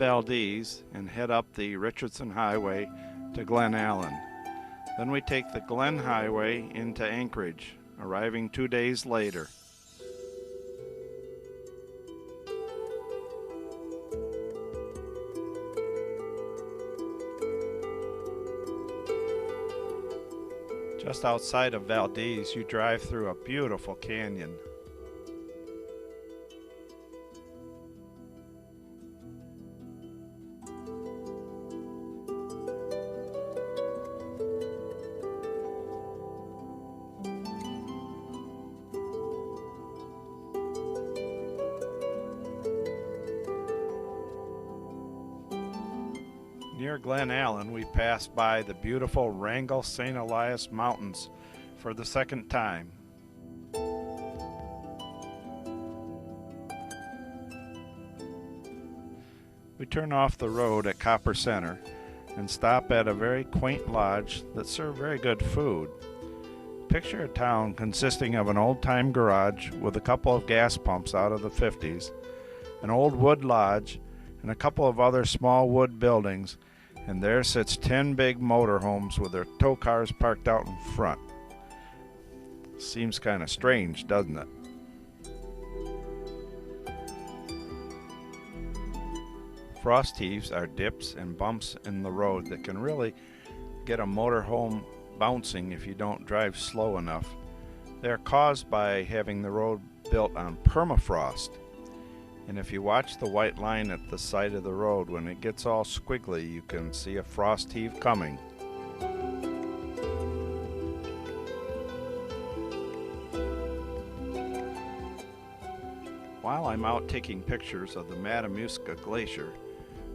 Valdez and head up the Richardson Highway to Glen Allen. Then we take the Glen Highway into Anchorage, arriving 2 days later. Just outside of Valdez, you drive through a beautiful canyon. Near Glen Allen, we passed by the beautiful Wrangell St. Elias Mountains for the second time. We turn off the road at Copper Center and stop at a very quaint lodge that served very good food. Picture a town consisting of an old-time garage with a couple of gas pumps out of the 50s, an old wood lodge, and a couple of other small wood buildings, and there sits 10 big motorhomes with their tow cars parked out in front. Seems kind of strange, doesn't it? Frost heaves are dips and bumps in the road that can really get a motorhome bouncing if you don't drive slow enough. They are caused by having the road built on permafrost. And if you watch the white line at the side of the road, when it gets all squiggly, you can see a frost heave coming. While I'm out taking pictures of the Matamuska Glacier,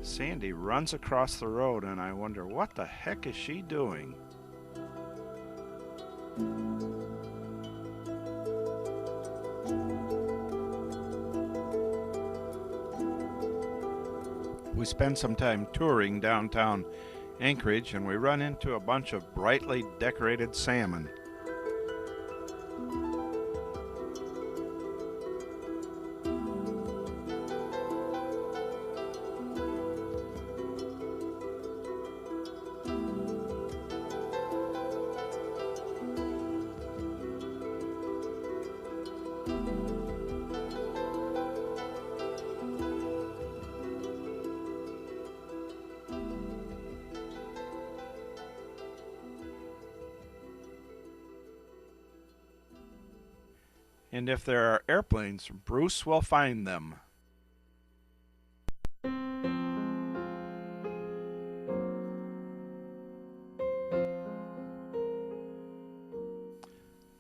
Sandy runs across the road and I wonder, what the heck is she doing? We spend some time touring downtown Anchorage and we run into a bunch of brightly decorated salmon. And if there are airplanes, Bruce will find them. The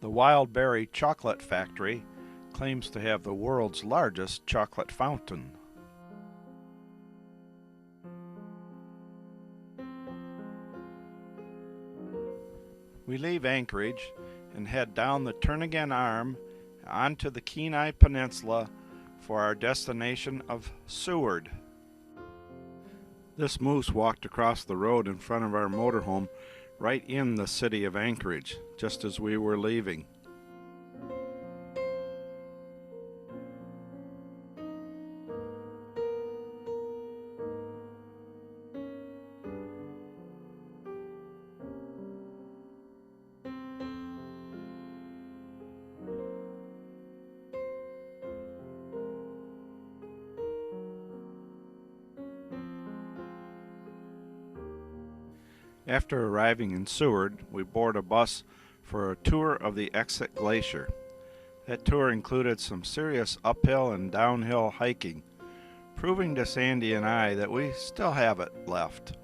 Wild Berry Chocolate Factory claims to have the world's largest chocolate fountain. We leave Anchorage and head down the Turnagain Arm onto the Kenai Peninsula for our destination of Seward. This moose walked across the road in front of our motorhome right in the city of Anchorage, just as we were leaving. After arriving in Seward, we board a bus for a tour of the Exit Glacier. That tour included some serious uphill and downhill hiking, proving to Sandy and I that we still have it left.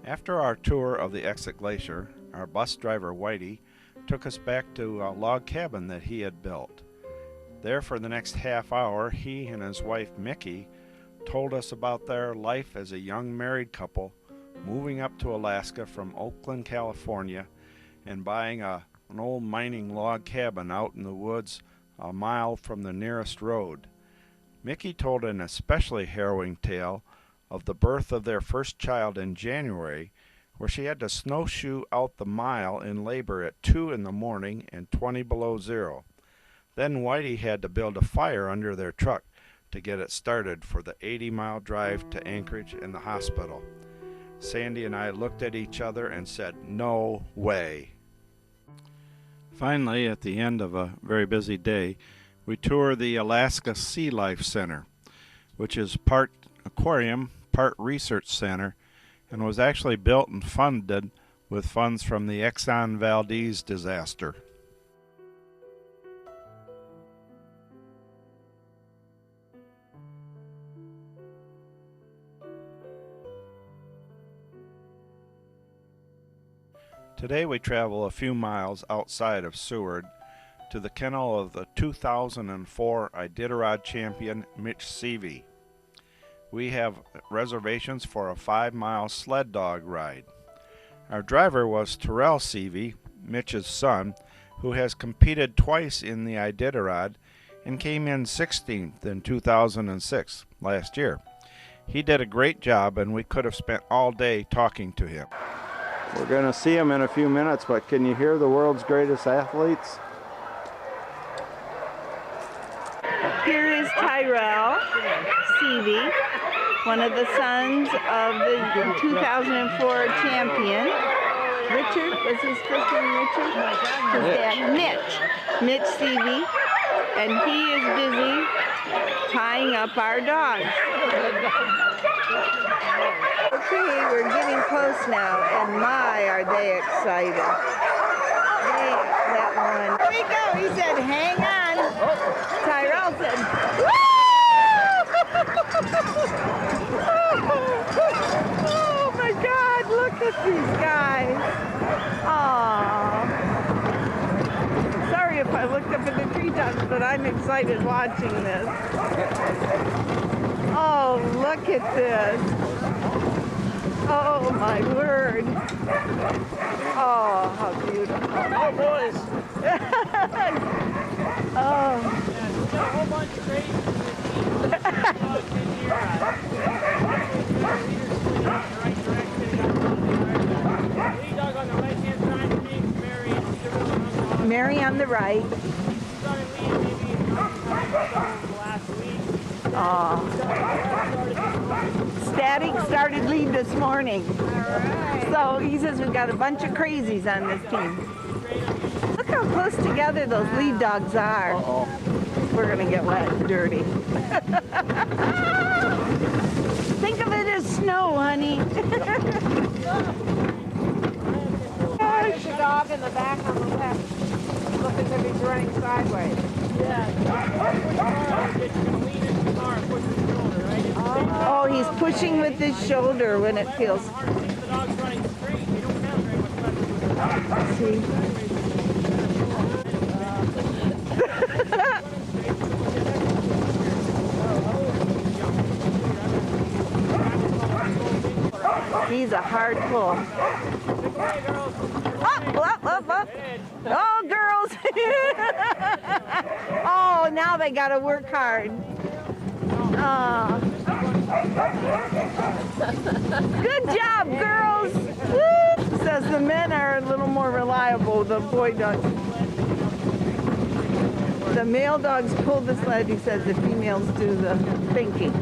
After our tour of the Exit Glacier, our bus driver Whitey took us back to a log cabin that he had built. There for the next half hour, he and his wife Mickey told us about their life as a young married couple moving up to Alaska from Oakland, California, and buying an old mining log cabin out in the woods a mile from the nearest road. Mickey told an especially harrowing tale of the birth of their first child in January, where she had to snowshoe out the mile in labor at 2 in the morning and 20 below zero. Then Whitey had to build a fire under their truck to get it started for the 80-mile drive to Anchorage and the hospital. Sandy and I looked at each other and said, "No way." Finally, at the end of a very busy day, we toured the Alaska Sea Life Center, which is part aquarium, part research center, and was actually built and funded with funds from the Exxon Valdez disaster. Today we travel a few miles outside of Seward to the kennel of the 2004 Iditarod champion Mitch Seavey. We have reservations for a 5-mile sled dog ride. Our driver was Terrell Seavey, Mitch's son, who has competed twice in the Iditarod and came in 16th in 2006, last year. He did a great job, and we could have spent all day talking to him. We're going to see him in a few minutes, but can you hear the world's greatest athletes? Here is Terrell Seavey, one of the sons of the 2004 champion. Richard, was his first name Richard? His dad, Mitch Seavey, and he is busy tying up our dogs. Okay, we're getting close now, and my, are they excited. Hey, that one. Here we go, he said, hang on. Terrell said, oh my God, look at these guys. Aww. Sorry if I looked up at the treetops, but I'm excited watching this. Oh, look at this. Oh my word. Oh, how beautiful. Oh, boys. Oh. Yeah, we got a whole bunch of crazy dogs in here. Lead dog on the right-hand side of me, Mary on the right. Started leading maybe last week. Static started lead this morning. So he says we've got a bunch of crazies on this team. Look how close together those lead dogs are. We're going to get wet and dirty. Think of it as snow, honey. There's a dog in the back on the left. Look as if he's running sideways. Oh, he's pushing with his shoulder when it feels. The dog's running straight. They don't have very much pressure. See? He's a hard pull. Up. Oh, girls. Oh, now they got to work hard. Oh. Good job, girls. Woo! Says the men are a little more reliable, the boy dogs. The male dogs pull the sled. He says the females do the thinking.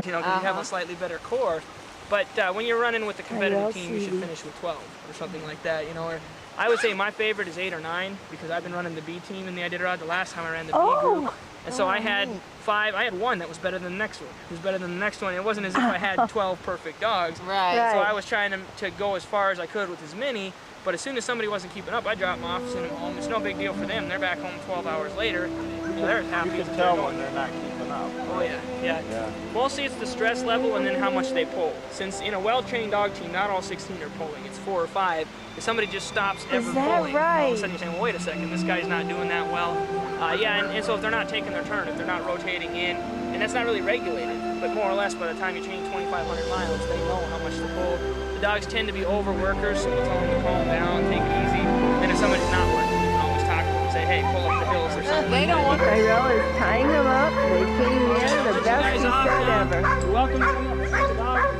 You know, because you have a slightly better core. But when you're running with the competitive team, you should finish with 12 or something like that, you know. Or I would say my favorite is 8 or 9 because I've been running the B team in the Iditarod the last time I ran the B group. And so I had 5, I had 1 that was better than the next one. It was better than the next one. It wasn't as if I had 12 perfect dogs. Right. So I was trying to go as far as I could with as many. But as soon as somebody wasn't keeping up, I dropped them off, send them home. It's no big deal for them. They're back home 12 hours later. So they're happy. You can tell when they're not keeping up. Oh yeah. Mostly it's the stress level and then how much they pull. Since in a well-trained dog team, not all 16 are pulling. It's 4 or 5. If somebody just stops ever pulling, all of a sudden you're saying, well, wait a second, this guy's not doing that well. And so if they're not taking their turn, if they're not rotating in, and that's not really regulated, but more or less by the time you train 2,500 miles, they know how much to pull. The dogs tend to be overworkers, so you tell them to calm down, take it easy. Then if somebody's not working, you can always talk to them and say, hey, pull up the hills or something. They don't want Tyrell is tying them up. They came in the best he said ever. You're welcome to the dog.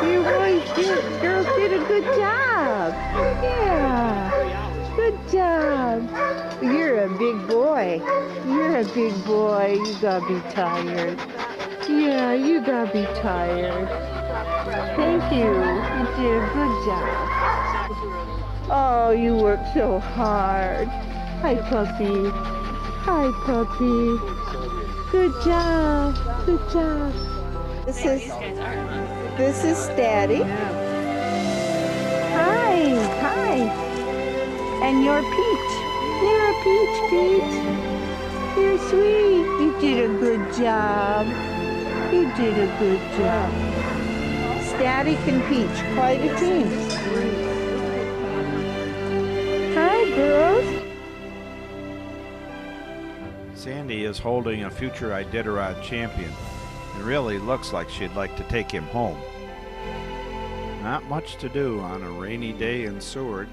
You really Good job. Yeah. Good job. You're a big boy. You're a big boy. You gotta be tired. Yeah, you gotta be tired. Thank you. You did a good job. Oh, you worked so hard. Hi, puppy. Hi, puppy. Good job. Good job. This is Daddy. Hi. Hi. And you're Peach. You're a peach, Peach. You're sweet. You did a good job. You did a good job. Static and Peach, quite a team. Hi, girls. Sandy is holding a future Iditarod champion. It really looks like she'd like to take him home. Not much to do on a rainy day in Seward,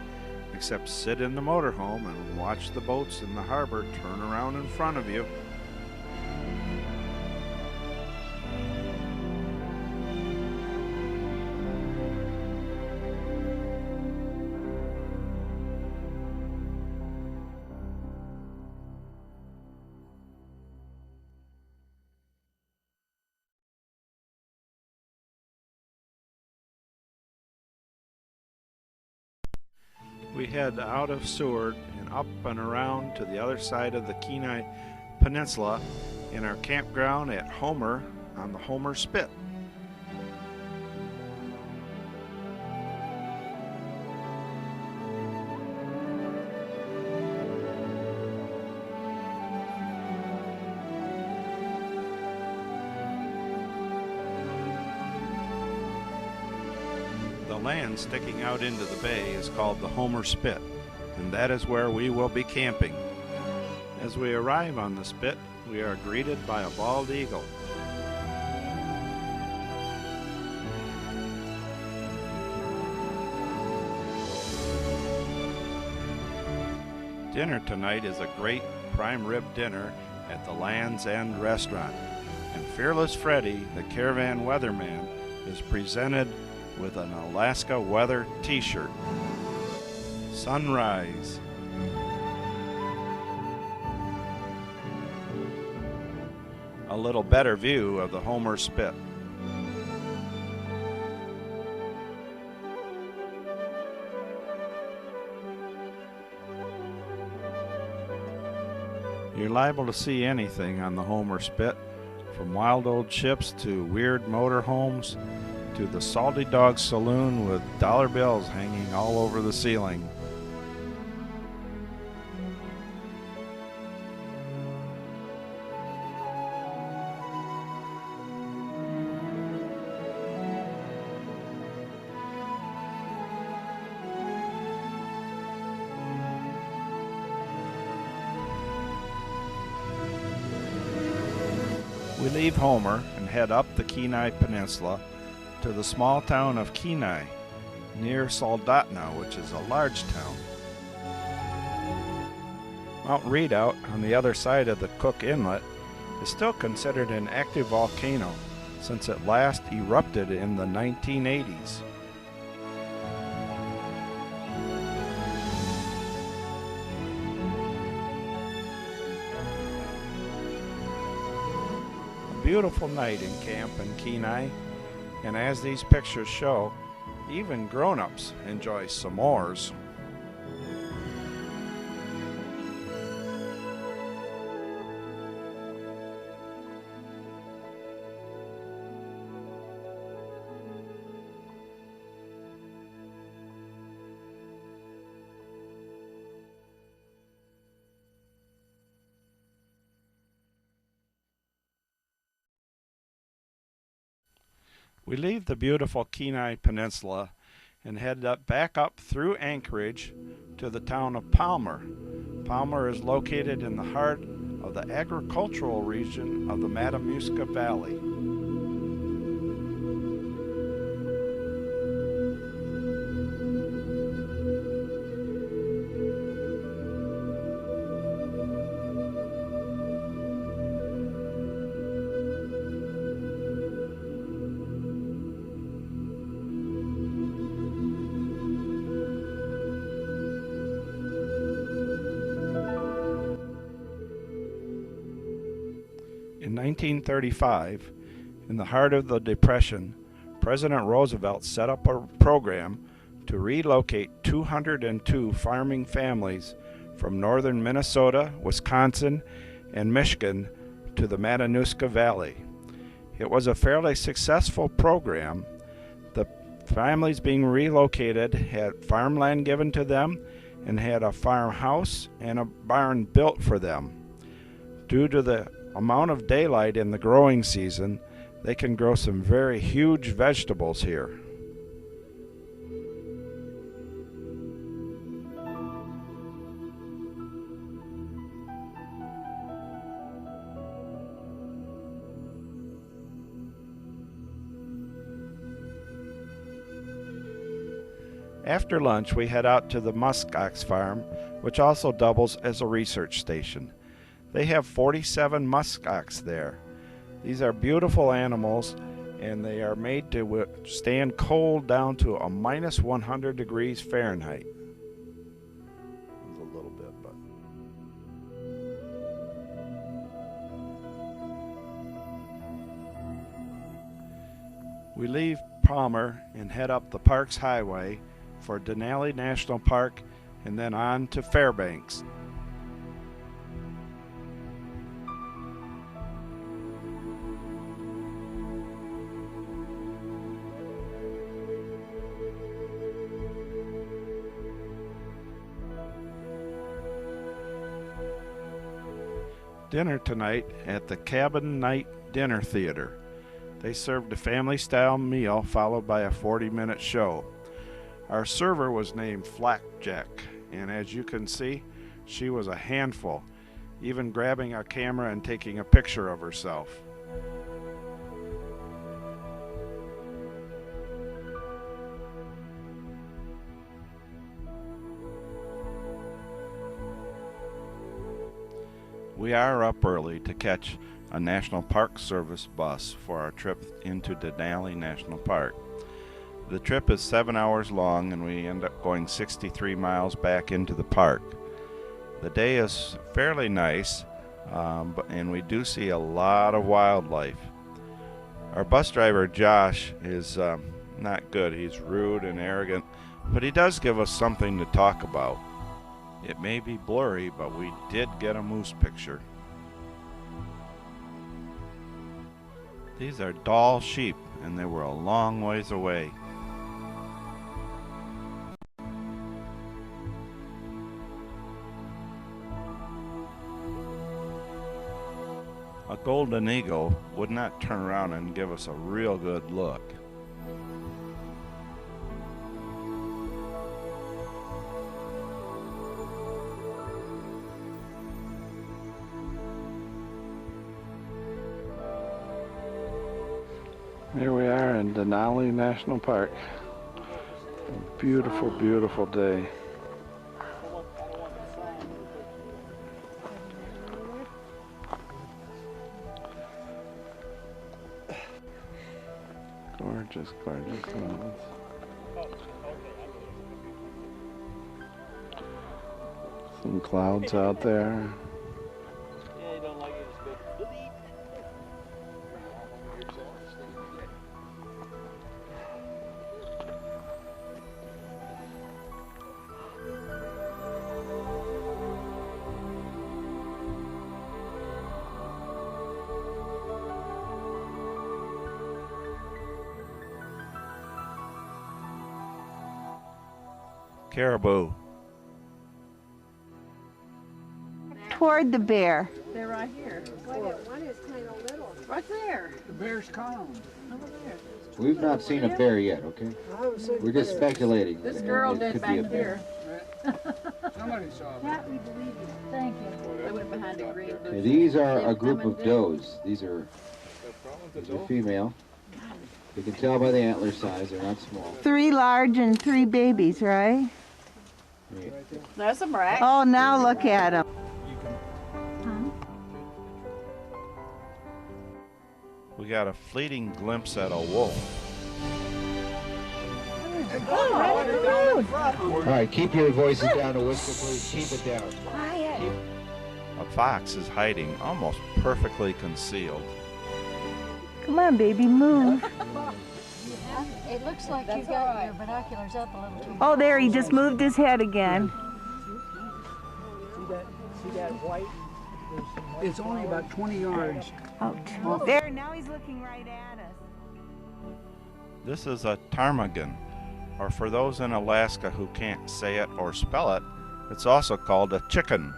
except sit in the motorhome and watch the boats in the harbor turn around in front of you. We head out of Seward and up and around to the other side of the Kenai Peninsula in our campground at Homer on the Homer Spit. The land sticking out into the bay is called the Homer Spit, and that is where we will be camping. As we arrive on the spit, we are greeted by a bald eagle. Dinner tonight is a great prime rib dinner at the Land's End restaurant, and Fearless Freddy, the caravan weatherman, is presented with an Alaska weather t-shirt. Sunrise. A little better view of the Homer Spit. You're liable to see anything on the Homer Spit, from wild old ships to weird motorhomes to the Salty Dog Saloon with dollar bills hanging all over the ceiling. We leave Homer and head up the Kenai Peninsula to the small town of Kenai, near Soldotna, which is a large town. Mount Redoubt, on the other side of the Cook Inlet, is still considered an active volcano since it last erupted in the 1980s. A beautiful night in camp in Kenai. And as these pictures show, even grown-ups enjoy s'mores. We leave the beautiful Kenai Peninsula and head back up through Anchorage to the town of Palmer. Palmer is located in the heart of the agricultural region of the Matanuska Valley. 1935, in the heart of the Depression, President Roosevelt set up a program to relocate 202 farming families from northern Minnesota, Wisconsin, and Michigan to the Matanuska Valley. It was a fairly successful program. The families being relocated had farmland given to them and had a farmhouse and a barn built for them. Due to the amount of daylight in the growing season, they can grow some very huge vegetables here. After lunch, we head out to the muskox farm, which also doubles as a research station. They have 47 muskox there. These are beautiful animals, and they are made to stand cold down to a minus 100 degrees Fahrenheit. A little bit, but we leave Palmer and head up the Parks Highway for Denali National Park and then on to Fairbanks. Dinner tonight at the Cabin Night Dinner Theater. They served a family-style meal followed by a 40-minute show. Our server was named Flapjack, and as you can see, she was a handful, even grabbing a camera and taking a picture of herself. We are up early to catch a National Park Service bus for our trip into Denali National Park. The trip is 7 hours long, and we end up going 63 miles back into the park. The day is fairly nice, and we do see a lot of wildlife. Our bus driver, Josh, is not good. He's rude and arrogant, but he does give us something to talk about. It may be blurry, but we did get a moose picture. These are doll sheep, and they were a long ways away. A golden eagle would not turn around and give us a real good look. Here we are in Denali National Park. A beautiful, beautiful day. Gorgeous, gorgeous clouds. Some clouds out there. Caribou. Toward the bear. They're right here. One is kind of little. Right there. The bear's calm. Over there. We've not seen a bear yet, okay? We're just speculating. This girl It did could back be a bear. here. Somebody saw it. That we believe you. Thank you. They went behind a green bush. Okay, these are They've a group come of and does. These are female. You can tell by the antler size, they're not small. 3 large and 3 babies, right? Yeah. That's a brag. Oh, now look at them. We got a fleeting glimpse at a wolf. All right, keep your voices down to whisper, please. Keep it down. Quiet. A fox is hiding almost perfectly concealed. Come on, baby, move. It looks like you got your binoculars up a little too Oh, there, he just moved his head again. See that white? It's only about 20 yards. Oh, there, now he's looking right at us. This is a ptarmigan, or for those in Alaska who can't say it or spell it, it's also called a chicken.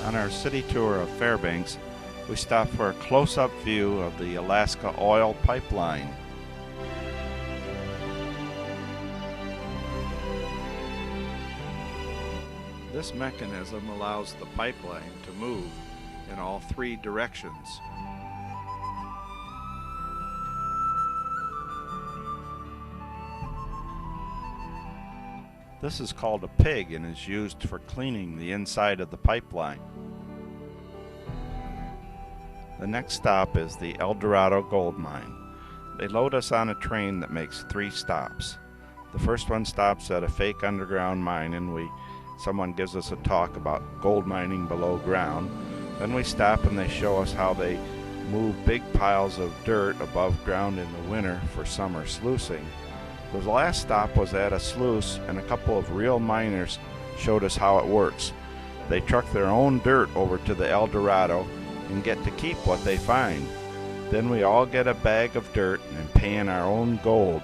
On our city tour of Fairbanks, we stopped for a close-up view of the Alaska oil pipeline. This mechanism allows the pipeline to move in all three directions. This is called a pig and is used for cleaning the inside of the pipeline. The next stop is the El Dorado gold mine. They load us on a train that makes 3 stops. The first one stops at a fake underground mine and someone gives us a talk about gold mining below ground. Then we stop and they show us how they move big piles of dirt above ground in the winter for summer sluicing. The last stop was at a sluice and a couple of real miners showed us how it works. They truck their own dirt over to the El Dorado and get to keep what they find. Then we all get a bag of dirt and pay in our own gold.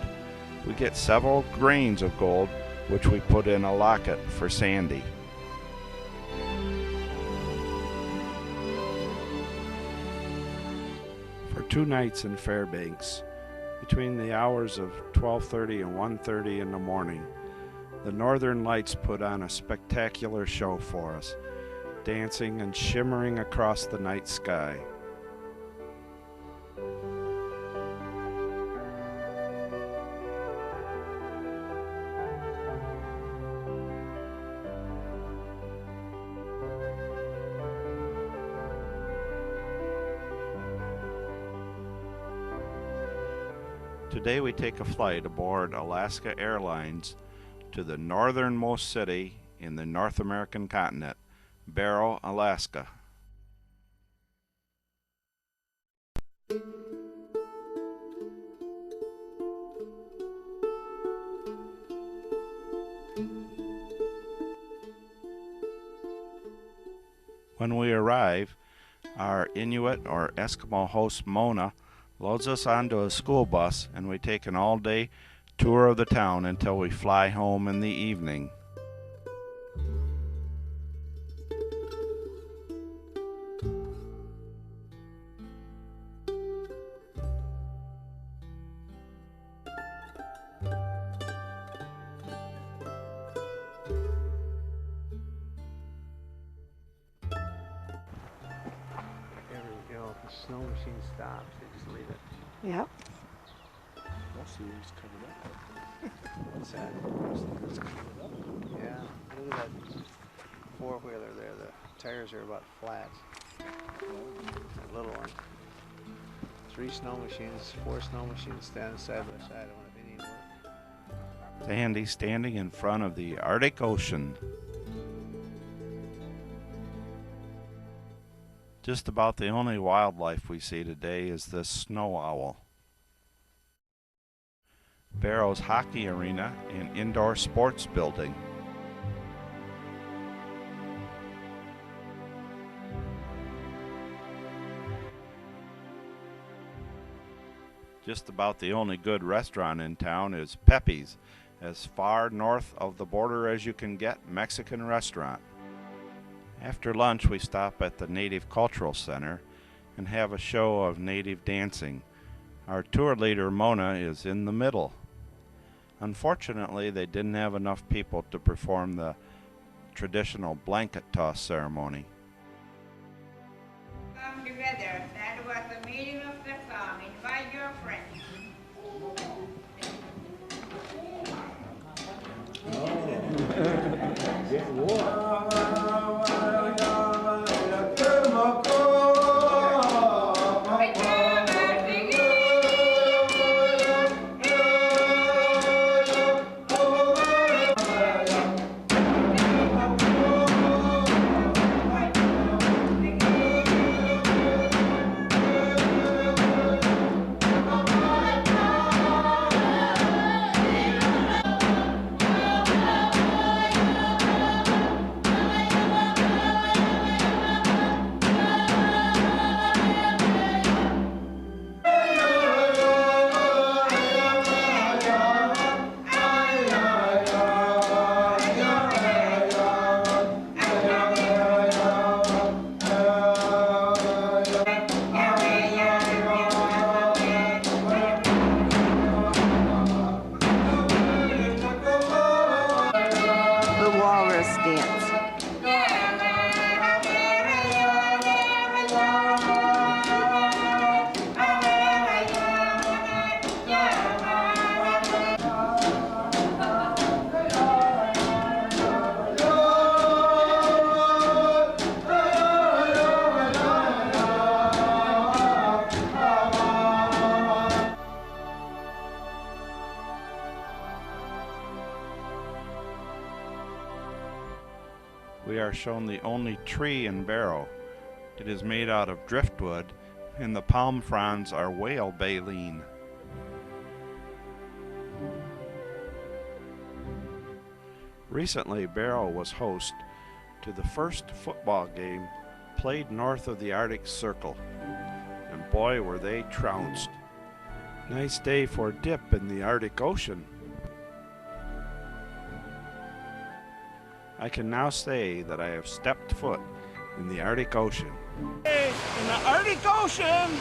We get several grains of gold which we put in a locket for Sandy. For 2 nights in Fairbanks, between the hours of 12:30 and 1:30 in the morning, the Northern Lights put on a spectacular show for us, dancing and shimmering across the night sky. Today we take a flight aboard Alaska Airlines to the northernmost city in the North American continent, Barrow, Alaska. When we arrive, our Inuit or Eskimo host Mona loads us onto a school bus and we take an all-day tour of the town until we fly home in the evening. If the snow machine stops, they just leave it. Yep. Most of these covered up. What's that? Most of these covered up. Yeah, look at that 4-wheeler there. The tires are about flat. That little one. 3 snow machines, 4 snow machines standing side by side. I wonder if any work. Sandy standing in front of the Arctic Ocean. Just about the only wildlife we see today is this snow owl. Barrow's hockey arena and indoor sports building. Just about the only good restaurant in town is Pepe's, as far north of the border as you can get Mexican restaurant. After lunch we stop at the Native Cultural Center and have a show of native dancing. Our tour leader Mona is in the middle. Unfortunately, they didn't have enough people to perform the traditional blanket toss ceremony. Come together, that was the meaning of the song. Invite your friends. we are shown the only tree in Barrow. It is made out of driftwood, and the palm fronds are whale baleen. Recently, Barrow was host to the first football game played north of the Arctic Circle, and boy were they trounced. Nice day for a dip in the Arctic Ocean. I can now say that I have stepped foot in the Arctic Ocean. In the Arctic Ocean!